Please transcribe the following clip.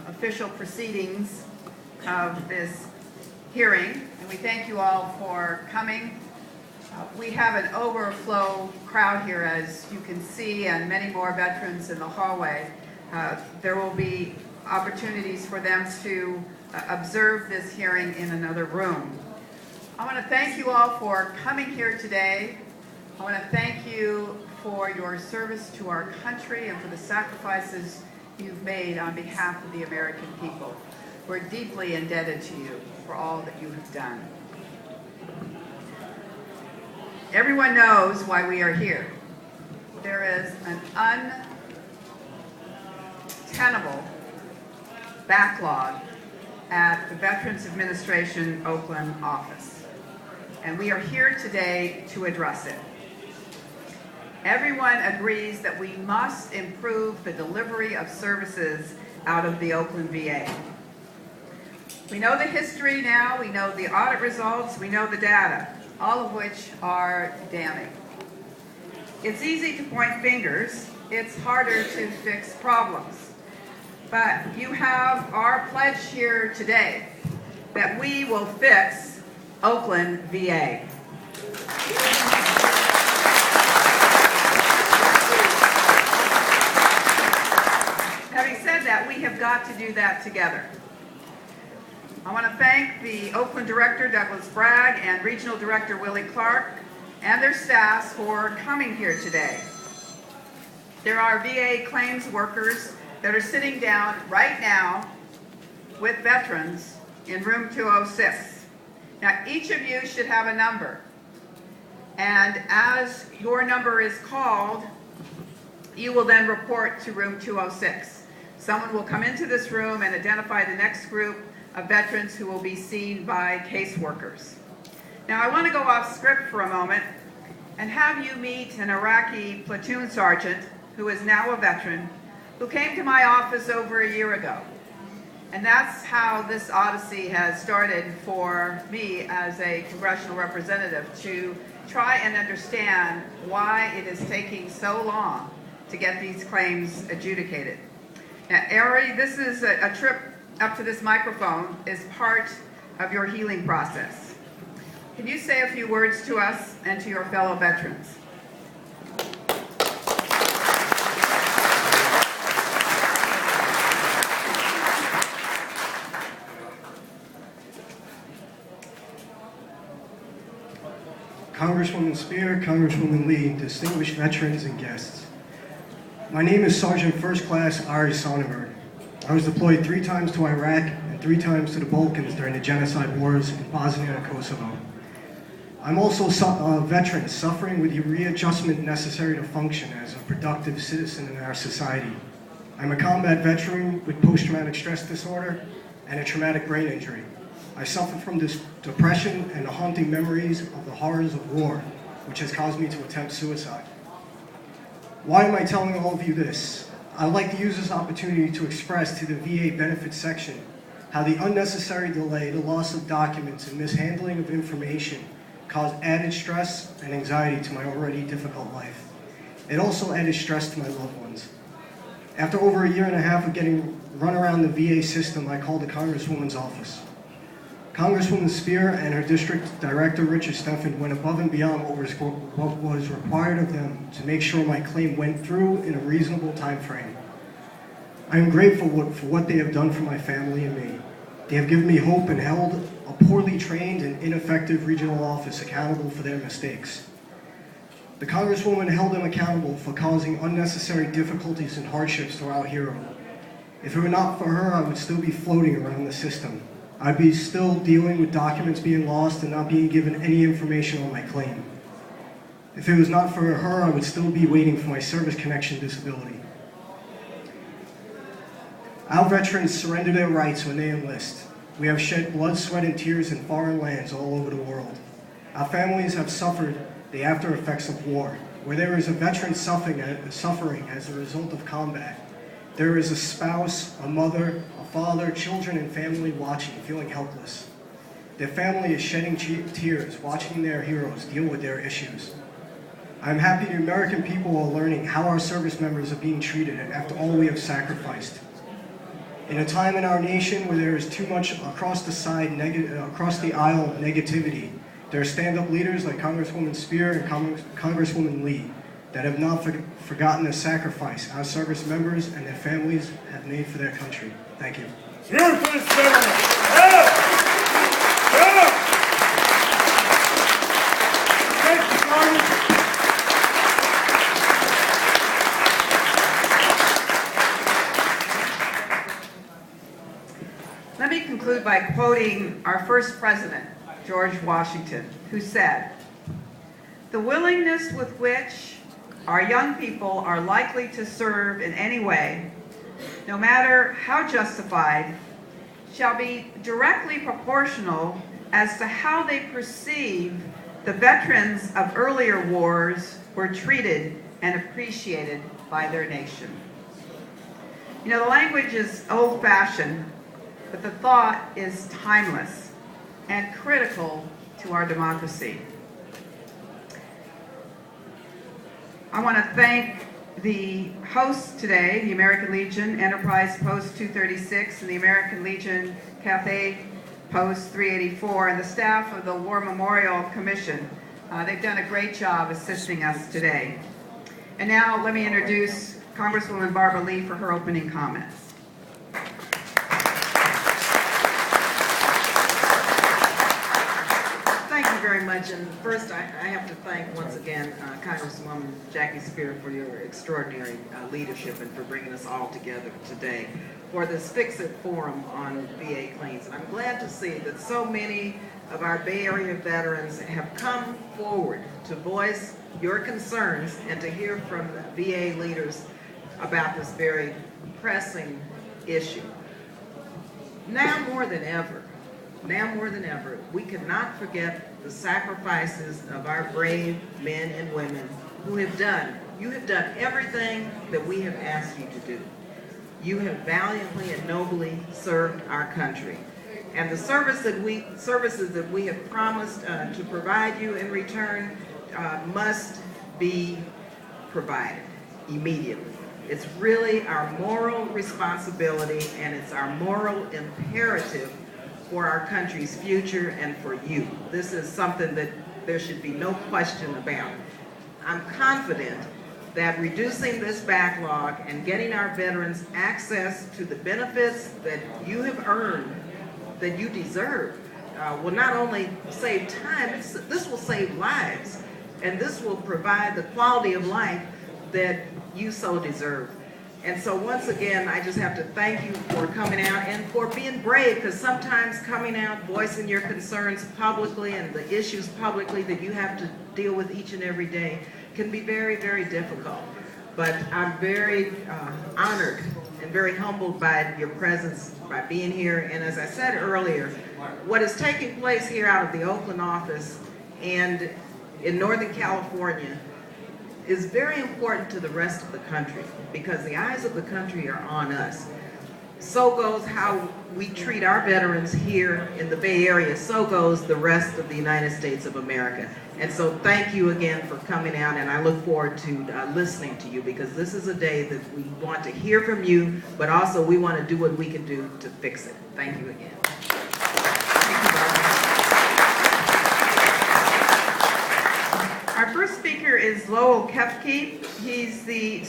official proceedings of this hearing, and we thank you all for coming. We have an overflow crowd here, as you can see, and many more veterans in the hallway. There will be opportunities for them to observe this hearing in another room. I want to thank you all for coming here today. I want to thank you for your service to our country and for the sacrifices you've made on behalf of the American people. We're deeply indebted to you for all that you have done. Everyone knows why we are here. There is an untenable backlog at the Veterans Administration Oakland office, and we are here today to address it. Everyone agrees that we must improve the delivery of services out of the Oakland VA. We know the history now, we know the audit results, we know the data, all of which are damning. It's easy to point fingers, it's harder to fix problems. But you have our pledge here today that we will fix Oakland VA. Having said that, we have got to do that together. I want to thank the Oakland Director, Douglas Bragg, and Regional Director, Willie Clark, and their staffs for coming here today. There are VA claims workers that are sitting down right now with veterans in room 206. Now, each of you should have a number, and as your number is called, you will then report to room 206. Someone will come into this room and identify the next group of veterans who will be seen by caseworkers. Now, I want to go off script for a moment and have you meet an Iraqi platoon sergeant who is now a veteran who came to my office over a year ago. And that's how this odyssey has started for me as a congressional representative, to try and understand why it is taking so long to get these claims adjudicated. Now, Ari, this is a trip up to this microphone is part of your healing process. Can you say a few words to us and to your fellow veterans? Congresswoman Speier, Congresswoman Lee, distinguished veterans and guests. My name is Sergeant First Class Ari Sonnenberg. I was deployed 3 times to Iraq and 3 times to the Balkans during the genocide wars in Bosnia and Kosovo. I'm also a veteran suffering with the readjustment necessary to function as a productive citizen in our society. I'm a combat veteran with post-traumatic stress disorder and a traumatic brain injury. I suffer from this depression and the haunting memories of the horrors of war, which has caused me to attempt suicide. Why am I telling all of you this? I'd like to use this opportunity to express to the VA benefits section how the unnecessary delay, the loss of documents, and mishandling of information caused added stress and anxiety to my already difficult life. It also added stress to my loved ones. After over a year and a half of getting run around the VA system, I called the Congresswoman's office. Congresswoman Speier and her district director, Richard Steffen, went above and beyond what was required of them to make sure my claim went through in a reasonable time frame. I am grateful for what they have done for my family and me. They have given me hope and held a poorly trained and ineffective regional office accountable for their mistakes. The Congresswoman held them accountable for causing unnecessary difficulties and hardships to our hero. If it were not for her, I would still be floating around the system. I'd be still dealing with documents being lost and not being given any information on my claim. If it was not for her, I would still be waiting for my service connection disability. Our veterans surrender their rights when they enlist. We have shed blood, sweat, and tears in foreign lands all over the world. Our families have suffered the after effects of war. Where there is a veteran suffering as a result of combat, there is a spouse, a mother, a father, children, and family watching, feeling helpless. Their family is shedding tears, watching their heroes deal with their issues. I'm happy the American people are learning how our service members are being treated after all we have sacrificed. In a time in our nation where there is too much across the aisle negativity, there are stand-up leaders like Congresswoman Speier and Congresswoman Lee that have not forgotten the sacrifice our service members and their families have made for their country. Thank you. Let me conclude by quoting our first president, George Washington, who said, "The willingness with which our young people are likely to serve in any way, no matter how justified, shall be directly proportional as to how they perceive the veterans of earlier wars were treated and appreciated by their nation." You know, the language is old-fashioned, but the thought is timeless and critical to our democracy. I want to thank the hosts today, the American Legion Enterprise Post 236 and the American Legion Cathay Post 384, and the staff of the War Memorial Commission. They've done a great job assisting us today. And now let me introduce Congresswoman Barbara Lee for her opening comments. Thank you very much. And first, I have to thank once again Congresswoman Jackie Speier for your extraordinary leadership and for bringing us all together today for this Fix It Forum on VA claims. And I'm glad to see that so many of our Bay Area veterans have come forward to voice your concerns and to hear from the VA leaders about this very pressing issue. Now more than ever, we cannot forget the sacrifices of our brave men and women who have done. You have done everything that we have asked you to do. You have valiantly and nobly served our country. And the services that we have promised to provide you in return must be provided immediately. It's really our moral responsibility, and it's our moral imperative for our country's future and for you. This is something that there should be no question about. I'm confident that reducing this backlog and getting our veterans access to the benefits that you have earned, that you deserve, will not only save time, this will save lives, and this will provide the quality of life that you so deserve. And so once again, I just have to thank you for coming out and for being brave, because sometimes coming out, voicing your concerns publicly and the issues publicly that you have to deal with each and every day can be very, very difficult. But I'm very honored and very humbled by your presence, by being here. And as I said earlier, what is taking place here out of the Oakland office and in Northern California is very important to the rest of the country, because the eyes of the country are on us. So goes how we treat our veterans here in the Bay Area, so goes the rest of the United States of America. And so thank you again for coming out, and I look forward to listening to you, because this is a day that we want to hear from you, but also we want to do what we can do to fix it. Thank you again. Thank you, Barbara. Our first speaker is Lowell Kepke. He's the